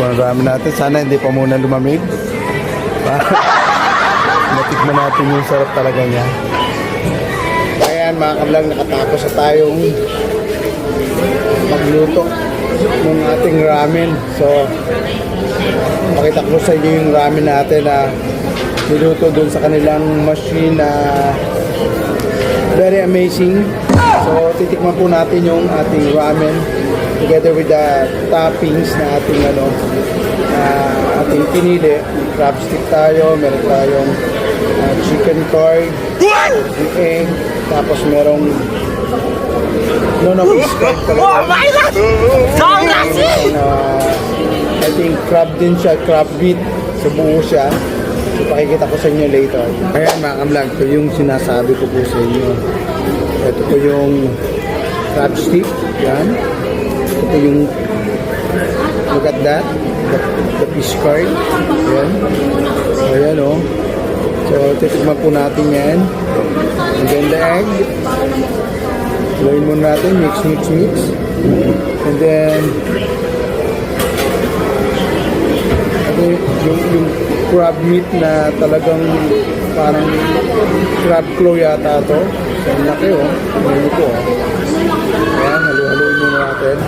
ang ramen natin. Sana hindi pa muna lumamig. Natikman natin yung sarap talaga niya. Ayan mga kablog, nakatapos na tayong magluto ng ating ramen. So, pakita ko sa inyo yung ramen natin na niluto dun sa kanilang machine na very amazing. So, titikman po natin yung ating ramen together with the toppings na ating ating pinili. Crab stick tayo, meron tayong chicken curd, egg, tapos merong fish curd pala. Oh my God! I think crab din siya, crab meat. So, buo siya. So, pakikita ko sa inyo later. Ayan mga kamlag, ito yung sinasabi ko po sa inyo. Ito po yung crab stick. Yan. Ito po yung, look at that, the fish curd. Ayan. Ayan o. So, titikman po natin yan. And then the egg. Gawin muna natin, mix. And then, yung crab meat na talagang parang crab claw yata ito. So, ang laki o. Ano po o. Ayan, halu-haluin muna natin.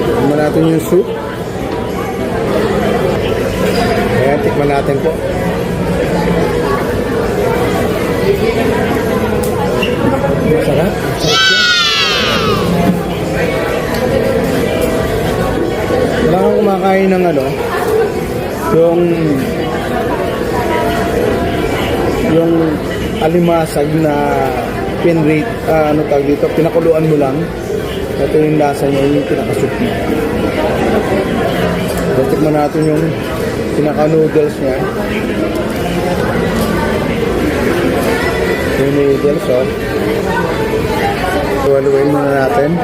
Tikman natin yung soup. Ayan, tikman natin po. Masarap. Wala kang kumakain ng yung alimasag na pinrate, tawag dito, pinakuluan mo lang. Ito yung lasa niya, yung pinakasup niya. So, tikman natin yung pinaka-noodles niya. Yung noodles, haluin muna natin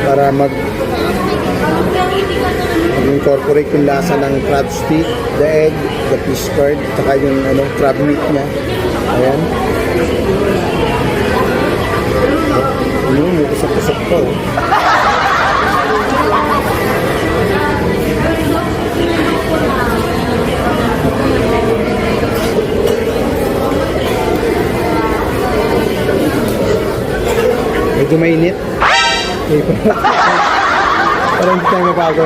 para mag-incorporate yung lasa ng crab stick, the egg, the fish curd, saka yung crab meat niya. Ayan. May kusap-kusap ko. Medyo mainit. Parang hindi tayo mabago.